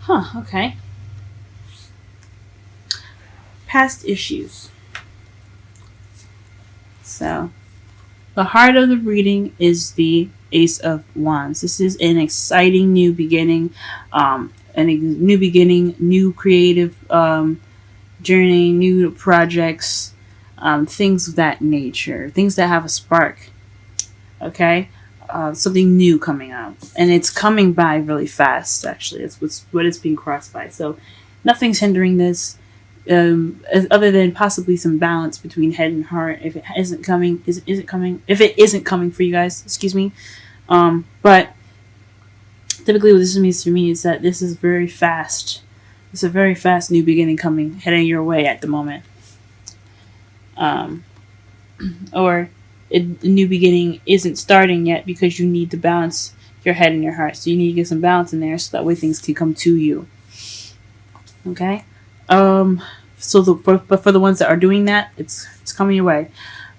Huh, okay. Past issues. So, the heart of the reading is the Ace of Wands. This is an exciting new beginning, new beginning, new creative journey, new projects, things of that nature, things that have a spark. Okay, something new coming out, and it's coming by really fast. Actually, it's what it's being crossed by. So, nothing's hindering this. Other than possibly some balance between head and heart, if it isn't coming, is it coming? If it isn't coming for you guys, excuse me. But typically, what this means to me is that this is very fast. It's a very fast new beginning coming, heading your way at the moment. Um, or a new beginning isn't starting yet because you need to balance your head and your heart. So you need to get some balance in there so that way things can come to you. Okay. But for the ones that are doing that, it's coming your way.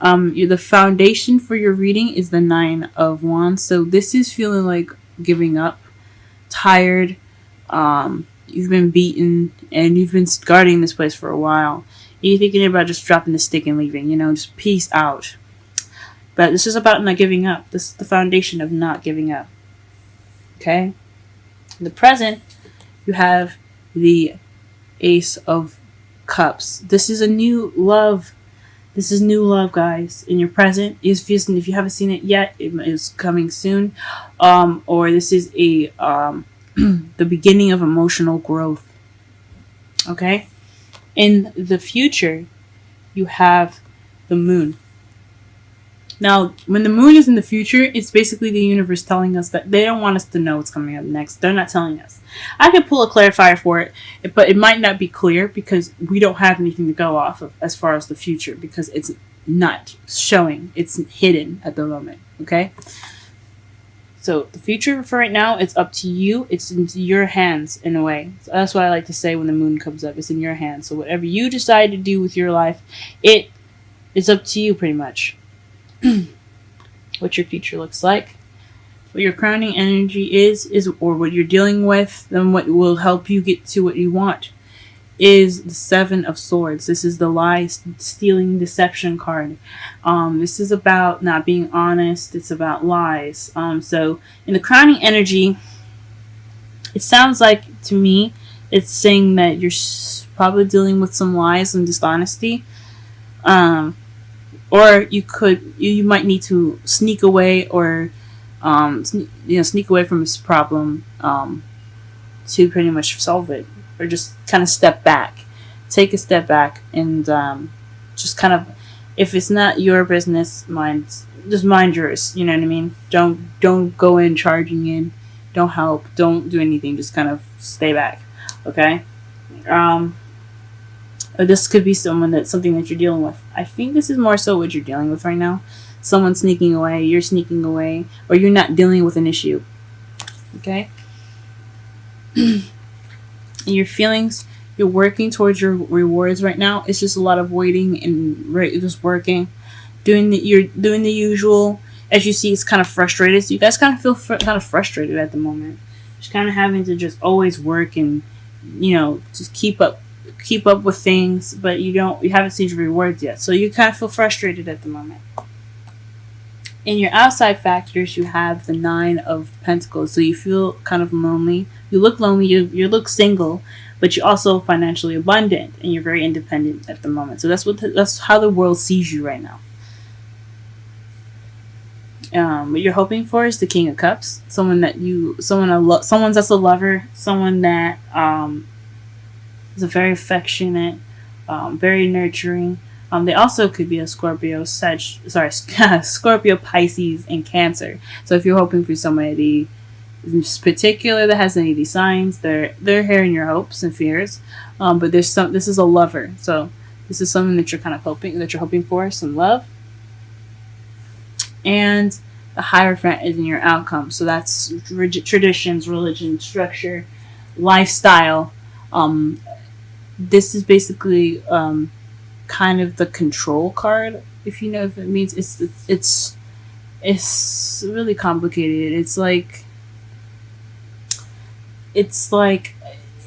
The foundation for your reading is the Nine of Wands. So this is feeling like giving up, tired. You've been beaten and you've been guarding this place for a while. You're thinking about just dropping the stick and leaving. Just peace out. But this is about not giving up. This is the foundation of not giving up. Okay. In the present, you have the Ace of Cups. This is a new love. This is new love, guys. In your present, if you haven't seen it yet, it is coming soon. Or this is a the beginning of emotional growth. Okay. In the future, you have the Moon. Now, when the moon is in the future, it's basically the universe telling us that they don't want us to know what's coming up next. They're not telling us. I can pull a clarifier for it, but it might not be clear because we don't have anything to go off of as far as the future because it's not showing. It's hidden at the moment. Okay? So the future for right now, it's up to you. It's in your hands in a way. So that's what I like to say when the moon comes up. It's in your hands. So whatever you decide to do with your life, it is up to you pretty much. What your future looks like, what your crowning energy is or what you're dealing with, then what will help you get to what you want is the Seven of Swords. This is the lie, stealing, deception card. This is about not being honest. It's about lies. So in the crowning energy, it sounds like to me, it's saying that you're probably dealing with some lies and dishonesty. Or you might need to sneak away or sneak away from this problem to pretty much solve it, or just kind of take a step back and just kind of, if it's not your business, just mind yours. You know what I mean? Don't go in charging in, don't help, don't do anything, just kind of stay back. Okay. This could be something that you're dealing with. I think this is more so what you're dealing with right now. Someone sneaking away, you're sneaking away, or you're not dealing with an issue. Okay? Your feelings, you're working towards your rewards right now. It's just a lot of waiting and just working. You're doing the usual. As you see, it's kind of frustrated. So you guys kind of feel kind of frustrated at the moment. Just kind of having to just always work and, just keep up with things, but you haven't seen your rewards yet, so you kind of feel frustrated at the moment. In your outside factors, you have the Nine of Pentacles, so you feel kind of lonely. You look lonely. You look single, but you're also financially abundant and you're very independent at the moment. So that's how the world sees you right now. What you're hoping for is the King of Cups, someone that's a lover, someone that is a very affectionate, very nurturing. They also could be a Scorpio, Scorpio, Pisces, and Cancer. So if you're hoping for somebody in particular that has any of these signs, they're hearing your hopes and fears. But this is a lover, so this is something that you're hoping for, some love. And the Hierophant is in your outcome, so that's traditions, religion, structure, lifestyle. This is basically kind of the control card, if you know if it means. It's really complicated. It's like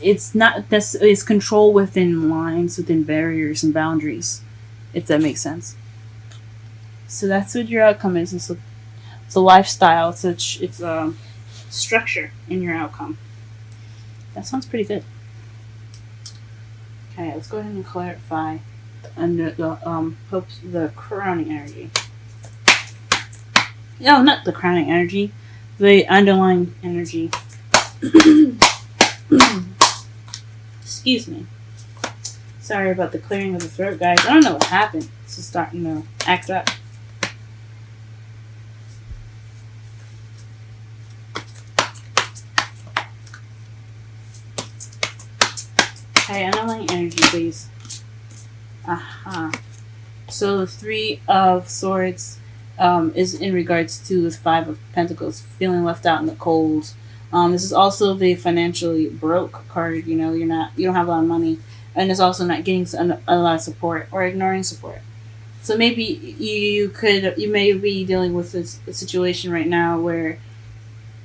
it's not this it's control within lines, within barriers and boundaries, if that makes sense. So that's what your outcome is. It's a lifestyle. It's a structure in your outcome. That sounds pretty good. Okay, let's go ahead and clarify under the crowning energy. No, not the crowning energy, the underlying energy. Excuse me. Sorry about the clearing of the throat, guys. I don't know what happened. It's just starting to act up. Okay, underlying energy, please. Aha. So the Three of Swords is in regards to the Five of Pentacles, feeling left out in the cold. This is also the financially broke card. You know, you don't have a lot of money, and it's also not getting a lot of support or ignoring support. So maybe you may be dealing with a situation right now where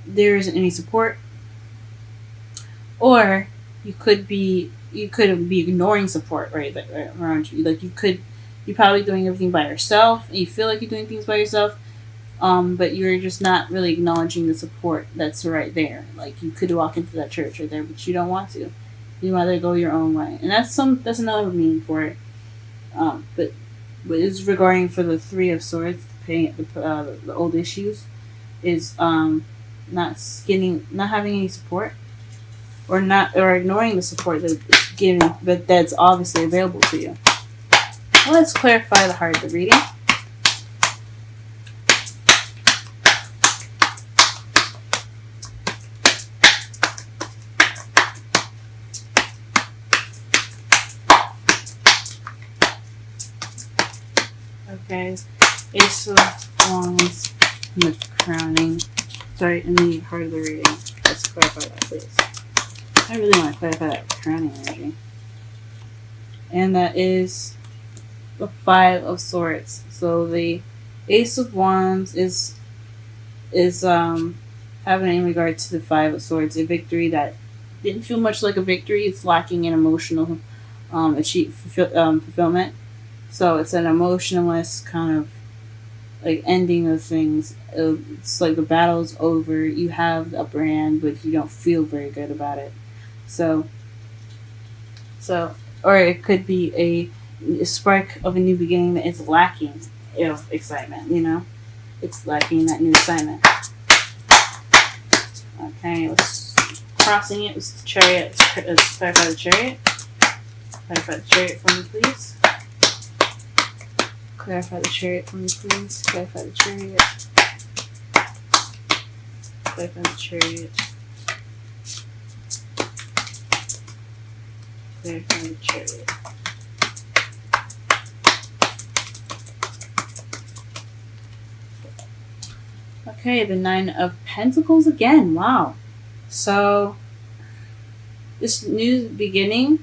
there isn't any support, or you could be ignoring support right around you. Like you're probably doing everything by yourself, and you feel like you're doing things by yourself, but you're just not really acknowledging the support that's right there. Like you could walk into that church right there, but you don't want to. You rather go your own way, and that's another meaning for it. But it's regarding for the Three of Swords, the old issues, is not having any support, or ignoring the support that it's given, but that's obviously available to you. Well, let's clarify the heart of the reading. Okay, Ace of Wands in the crowning. Sorry, in the heart of the reading. Let's clarify that, please. I really want to clarify that crowning energy. And that is the Five of Swords. So the Ace of Wands is having in regard to the Five of Swords a victory that didn't feel much like a victory. It's lacking in emotional fulfillment. So it's an emotionless kind of like ending of things. It's like the battle's over. You have a brand, but you don't feel very good about it. So, or it could be a spark of a new beginning that is lacking of excitement. You know, it's lacking that new excitement. Okay, let's crossing it with the Chariot. Let's clarify the Chariot. Clarify the Chariot for me, please. Clarify the Chariot for me, please. Clarify the Chariot. Clarify the Chariot. Clarify the Chariot. Okay, the Nine of Pentacles again. Wow. So, this new beginning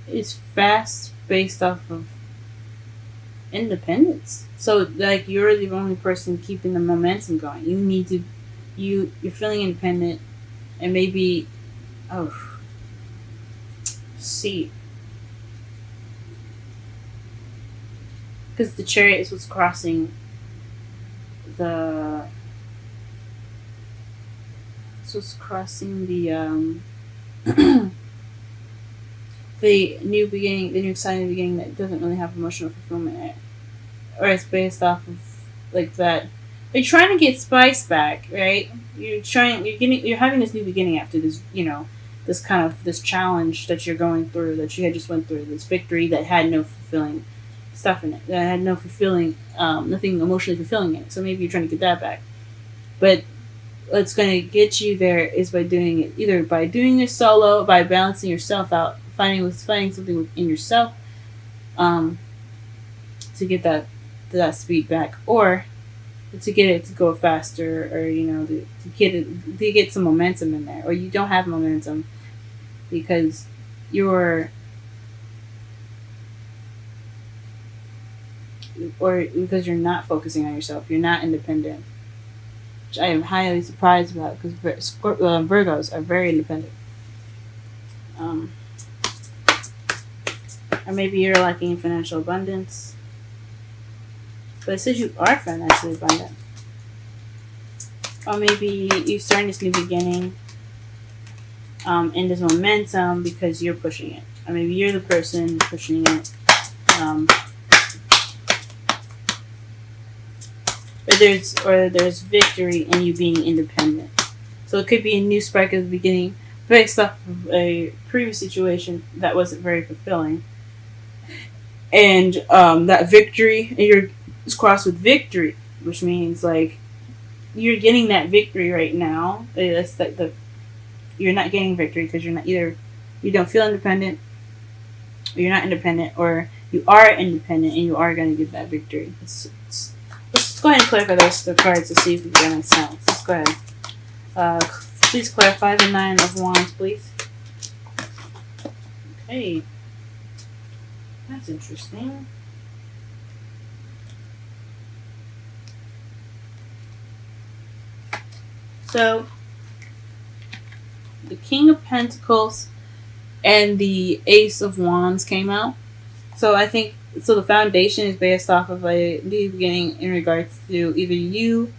is fast based off of independence. So, like, you're the only person keeping the momentum going. You're feeling independent, and maybe, see. Because the Chariot was crossing the the new beginning, the new exciting beginning that doesn't really have emotional fulfillment in it, or it's based off of like that. You're trying to get spice back, right? You're having this new beginning after this, this challenge that you're going through, that you had just went through, this victory that had no fulfilling stuff in it, that had no fulfilling, nothing emotionally fulfilling in it. So maybe you're trying to get that back, but what's going to get you there is by doing it, either by doing it solo, by balancing yourself out, finding something within yourself, to get that speed back, or to get it to go faster, or to get some momentum in there, or you don't have momentum because you're not focusing on yourself, you're not independent, which I am highly surprised about, because Virgos are very independent. Um, or maybe you're lacking financial abundance. But it says you are financially abundant. Or maybe you're starting this new beginning and there's momentum because you're pushing it. Or maybe you're the person pushing it. Um, or there's victory in you being independent. So it could be a new spark at the beginning based off of a previous situation that wasn't very fulfilling. And that victory, and you're crossed with victory, which means like you're getting that victory right now. That's like you're not getting victory because you're not either you don't feel independent, or you're not independent, or you are independent and you are going to get that victory. Let's go ahead and clarify the cards to see if we get any sense. Let's go ahead. Please clarify the Nine of Wands, please. Okay. That's interesting. So, the King of Pentacles and the Ace of Wands came out. So I think the foundation is based off of a new beginning in regards to either you,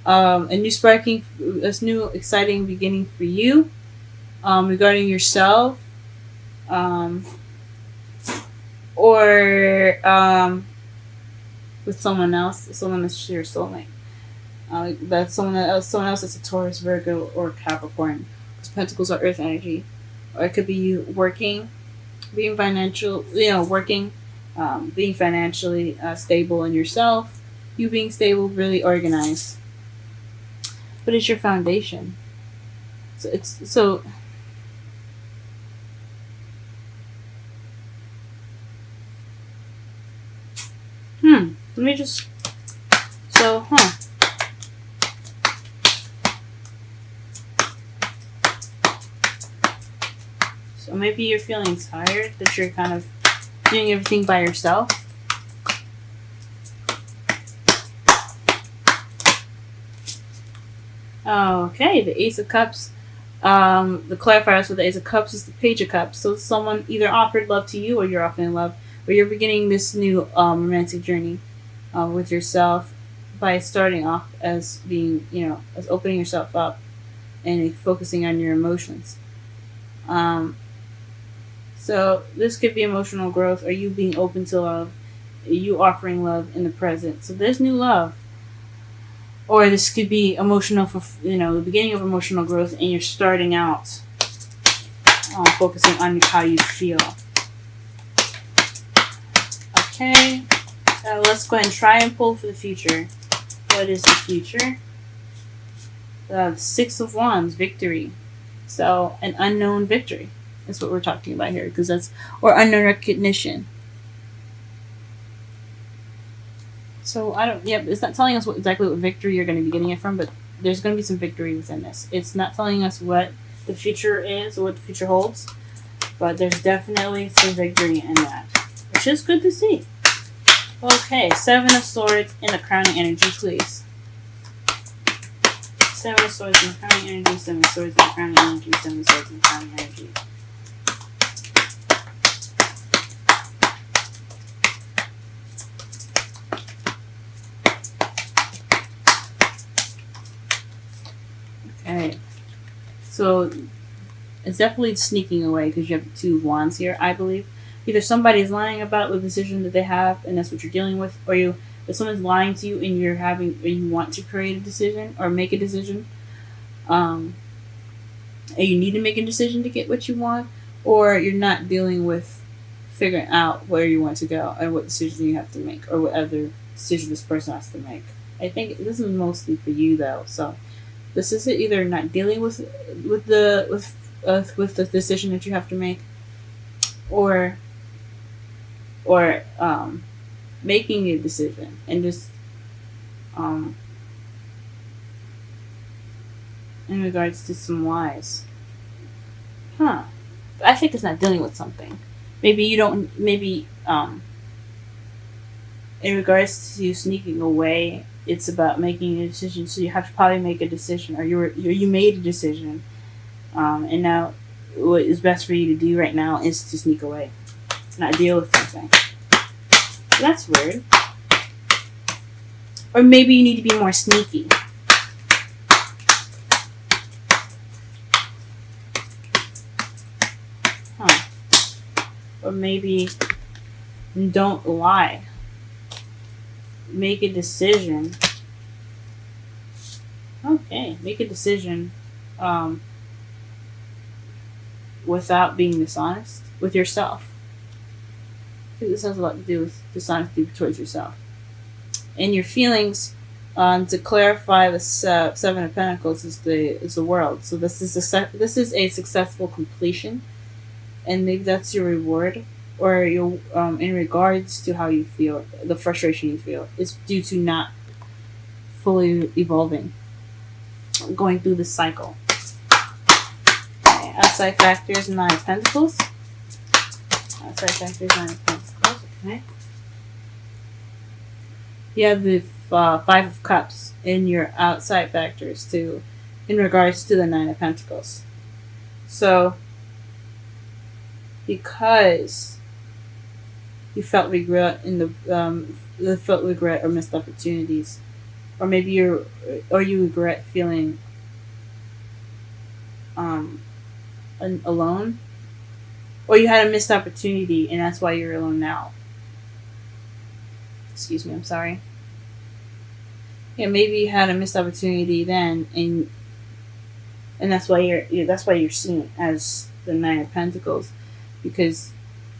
a new exciting beginning for you, regarding yourself, or with someone else, someone that's your soulmate. That's someone else that's a Taurus, Virgo, or Capricorn. Because Pentacles are Earth energy, or it could be you working, being financial, working, being financially stable in yourself, you being stable, really organized. But it's your foundation. So let me just so So maybe you're feeling tired, that you're kind of doing everything by yourself. Okay, the Ace of Cups. The clarifiers for the Ace of Cups is the Page of Cups. So someone either offered love to you, or you're offering in love, or you're beginning this new romantic journey with yourself by starting off as being, as opening yourself up and focusing on your emotions. So this could be emotional growth, or you being open to love, you offering love in the present. So there's new love. Or this could be emotional for, the beginning of emotional growth, and you're starting out focusing on how you feel. Okay, let's go ahead and try and pull for the future. What is the future? The Six of Wands, victory. So an unknown victory. That's what we're talking about here, because or unknown recognition. So it's not telling us exactly what victory you're going to be getting it from, but there's going to be some victory within this. It's not telling us what the future is or what the future holds, but there's definitely some victory in that, which is good to see. Okay, Seven of Swords in the crowning energy, please. Seven of Swords in the crowning energy, Seven of Swords in the crowning energy, Seven of Swords in the crowning energy. Okay, so it's definitely sneaking away because you have two wands here, I believe. Either somebody's lying about the decision that they have, and that's what you're dealing with, or if someone's lying to you and you want to create a decision or make a decision, and you need to make a decision to get what you want, or you're not dealing with figuring out where you want to go and what decision you have to make, or what other decision this person has to make. I think this is mostly for you though, so. This is either not dealing with the decision that you have to make, or making a decision and just in regards to some whys. I think it's not dealing with something. Maybe you don't. Maybe in regards to sneaking away, it's about making a decision. So you have to probably make a decision, or you made a decision, and now what is best for you to do right now is to sneak away, not deal with something. That's weird. Or maybe you need to be more sneaky. Huh. Or maybe don't lie. Make a decision. Okay, make a decision without being dishonest with yourself. I think this has a lot to do with dishonesty towards yourself. And your feelings, to clarify, the Seven of Pentacles is the world. So this is a successful completion, and maybe that's your reward, or your in regards to how you feel, the frustration you feel is due to not fully evolving, going through the cycle. Okay, outside factors, Nine of Pentacles. Outside factors, Nine of Pentacles. Okay. You have the Five of Cups in your outside factors too, in regards to the Nine of Pentacles. So, because you felt regret in the felt regret or missed opportunities, or maybe you regret feeling alone, or you had a missed opportunity and that's why you're alone now. Excuse me, I'm sorry. Yeah, maybe you had a missed opportunity then, and that's why you're seen as the Nine of Pentacles, because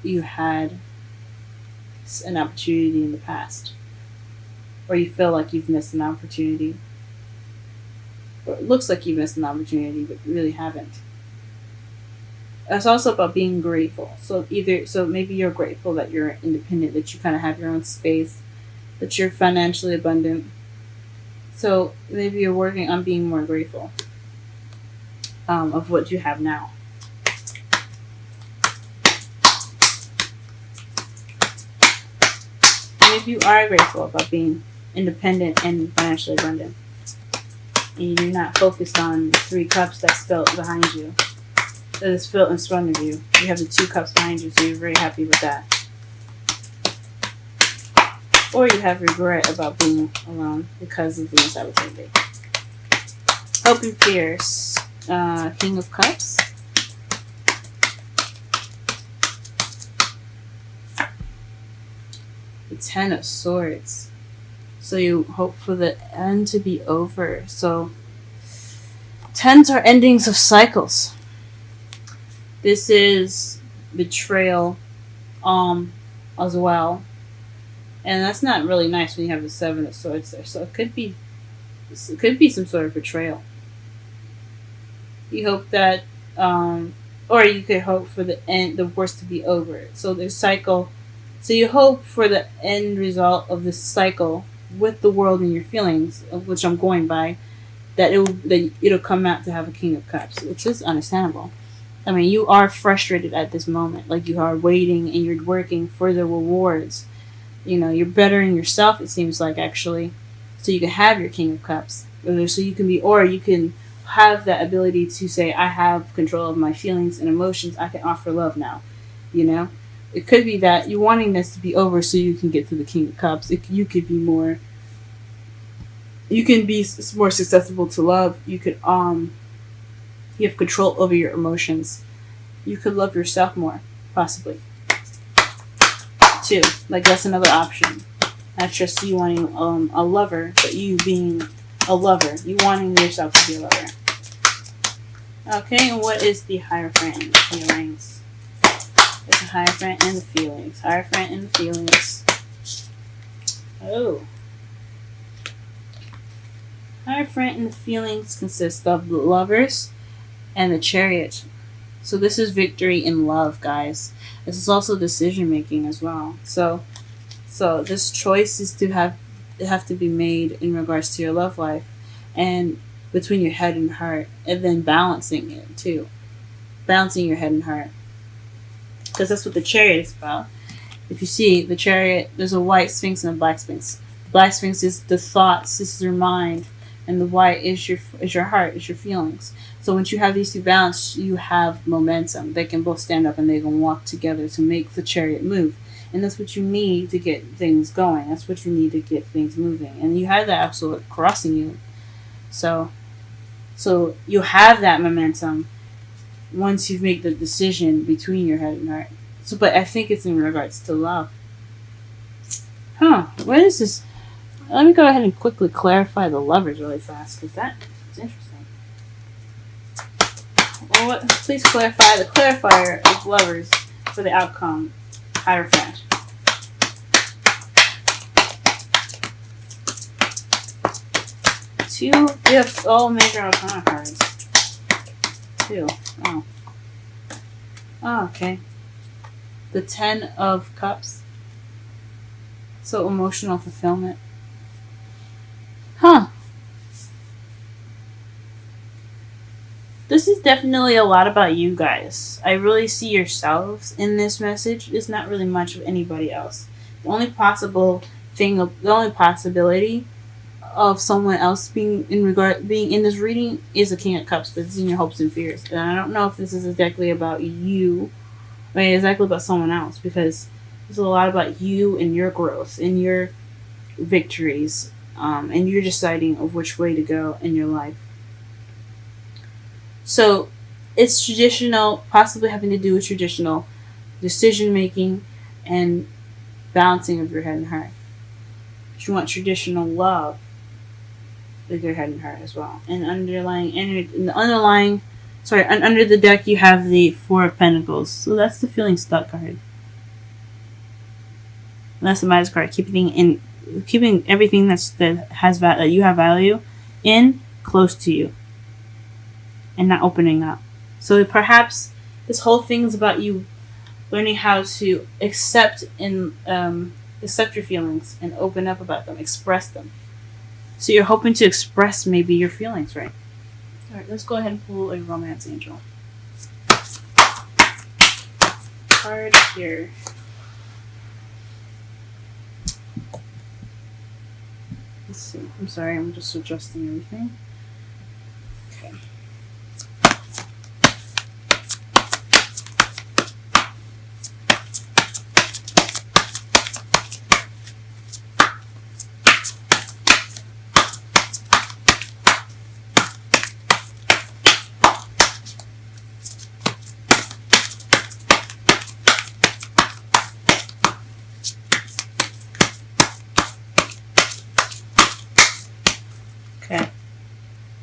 you had an opportunity in the past, or you feel like you've missed an opportunity, or it looks like you missed an opportunity, but you really haven't. It's also about being grateful. So maybe you're grateful that you're independent, that you kind of have your own space, that you're financially abundant. So maybe you're working on being more grateful of what you have now. And if you are grateful about being independent and financially abundant, and you're not focused on the Three Cups that's felt behind you, that is felt in front of you, you have the Two Cups behind you, so you're very happy with that. Or you have regret about being alone because of the missed opportunity. Hope and fears. King of Cups. The Ten of Swords. So you hope for the end to be over. So tens are endings of cycles. This is betrayal as well. And that's not really nice when you have the Seven of Swords there. So it could be some sort of betrayal. You hope that, or you could hope for the worst to be over. So the cycle. So you hope for the end result of this cycle with the world and your feelings, which I'm going by, that it'll come out to have a King of Cups, which is understandable. I mean, you are frustrated at this moment, like you are waiting and you're working for the rewards. You're bettering yourself, it seems like, actually, so you can have your King of Cups. So you can have that ability to say, I have control of my feelings and emotions. I can offer love now. It could be that you're wanting this to be over so you can get to the King of Cups. You can be more susceptible to love. You have control over your emotions. You could love yourself more, possibly. Too. Like, that's another option. Not just you wanting a lover, but you being a lover. You wanting yourself to be a lover. Okay, and what is the Hierophant and the feelings? There's the Hierophant and the feelings. Hierophant and the feelings. Oh. Hierophant and the feelings consist of the Lovers and the Chariot. So this is victory in love, guys. This is also decision making as well. So this choice is to have to be made in regards to your love life, and between your head and heart, and then balancing it too, balancing your head and heart, because that's what the Chariot is about. If you see the Chariot, there's a white Sphinx and a black Sphinx. The black Sphinx is the thoughts. This is your mind. and the Y is your heart, is your feelings. So once you have these two balanced, you have momentum. They can both stand up and they can walk together to make the chariot move. And that's what you need to get things going. That's what you need to get things moving. And you have that absolute crossing you. So you have that momentum once you make the decision between your head and heart. So, but I think it's in regards to love. Huh? What is this? Let me go ahead and quickly clarify the lovers really fast because that is interesting. Well, please clarify the clarifier of lovers for the outcome. Hierophant. Two gifts. All major arcana cards. Two. Oh. Oh, okay. The 10 of Cups. So emotional fulfillment. Huh. This is definitely a lot about you guys. I really see yourselves in this message. It's not really much of anybody else. The only possibility of someone else being in this reading is a King of Cups, but it's in your hopes and fears. And I don't know if this is exactly about you, or exactly about someone else, because it's a lot about you and your growth and your victories, and you're deciding of which way to go in your life. So it's traditional, possibly having to do with traditional decision making and balancing of your head and heart. But you want traditional love with your head and heart as well. And under the deck you have the Four of Pentacles. So that's the feeling stuck card. And that's the Midas card, keeping everything that you have value in close to you and not opening up. So perhaps this whole thing is about you learning how to accept your feelings and open up about them, express them. So you're hoping to express maybe your feelings, right? All right, let's go ahead and pull a romance angel card here. Let's see. I'm sorry, I'm just adjusting everything. Okay.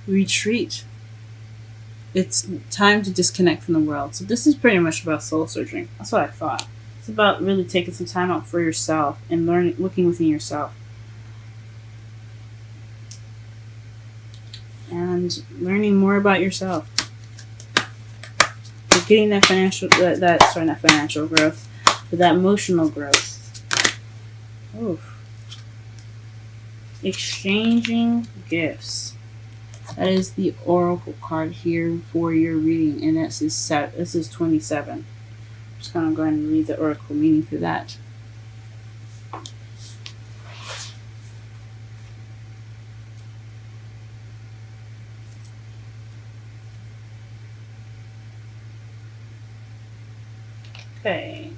Retreat. It's time to disconnect from the world. So this is pretty much about soul searching. That's what I thought. It's about really taking some time out for yourself and looking within yourself. And learning more about yourself. You're getting that not financial growth, but that emotional growth. Oof. Exchanging gifts. That is the oracle card here for your reading, and this is 27. I'm just going to go ahead and read the oracle meaning for that. Okay.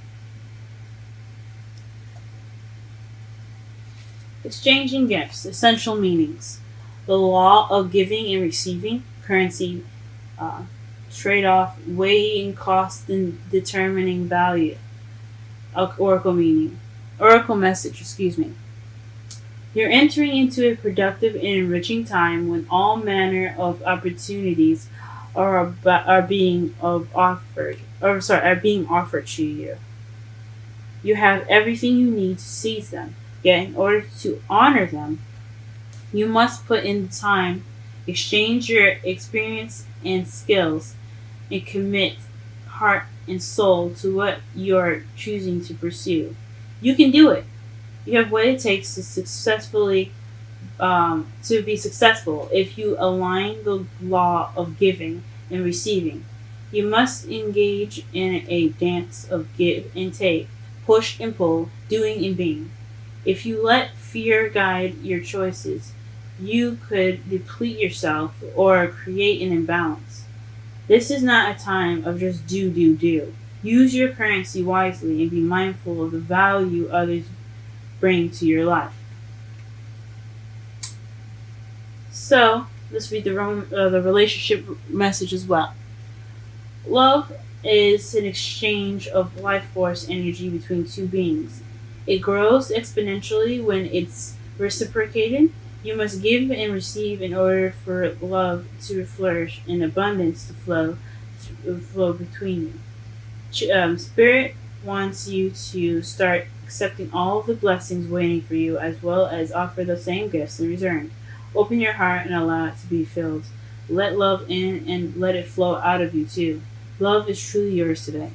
Exchanging gifts, essential meanings. The law of giving and receiving, currency, trade-off, weighing cost and determining value. Oracle message, excuse me. You're entering into a productive and enriching time when all manner of opportunities are being offered to you. You have everything you need to seize them. Yet in order to honor them, you must put in the time, exchange your experience and skills, and commit heart and soul to what you're choosing to pursue. You can do it. You have what it takes to be successful if you align the law of giving and receiving. You must engage in a dance of give and take, push and pull, doing and being. If you let fear guide your choices, you could deplete yourself or create an imbalance. This is not a time of just do. Use your currency wisely and be mindful of the value others bring to your life. So, let's read the relationship message as well. Love is an exchange of life force energy between two beings. It grows exponentially when it's reciprocated. You must give and receive in order for love to flourish and abundance to flow between you. Spirit wants you to start accepting all of the blessings waiting for you, as well as offer the same gifts in return. Open your heart and allow it to be filled. Let love in and let it flow out of you too. Love is truly yours today.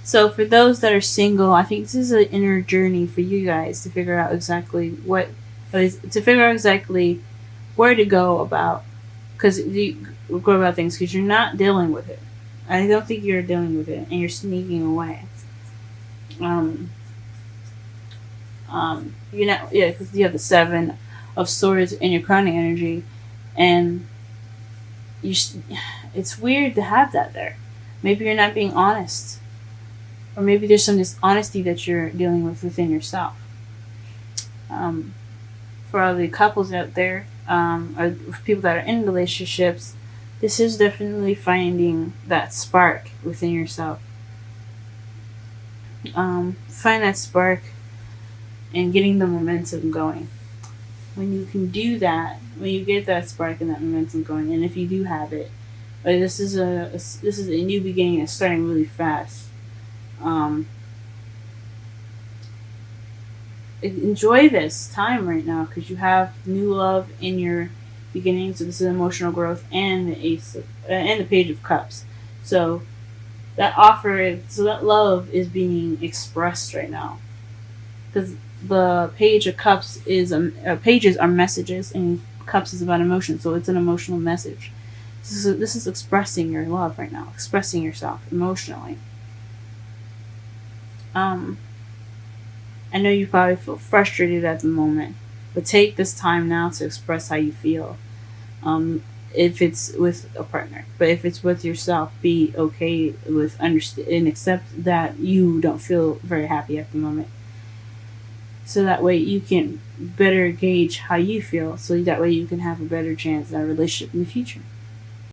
So, for those that are single, I think this is an inner journey for you guys to figure out exactly to figure out exactly where to go about, because you go about things because you're not dealing with it. I don't think you're dealing with it, and you're sneaking away. Um, yeah, because you have the Seven of Swords in your crowning energy, and you. It's weird to have that there. Maybe you're not being honest, or maybe there's some dishonesty that you're dealing with within yourself. Um, for all the couples out there, or people that are in relationships, this is definitely finding that spark within yourself. Find that spark and getting the momentum going. When you can do that, when you get that spark and that momentum going, and if you do have it, this is a new beginning. It's starting really fast. Um, Enjoy this time right now because you have new love in your beginning. So this is emotional growth and the and the Page of Cups. So that love is being expressed right now because the Page of Cups is pages are messages and cups is about emotion. So it's an emotional message. This is expressing your love right now, expressing yourself emotionally. Um, I know you probably feel frustrated at the moment, but take this time now to express how you feel. If it's with a partner, but if it's with yourself, be okay with understand and accept that you don't feel very happy at the moment. So that way you can better gauge how you feel. So that way you can have a better chance at a relationship in the future.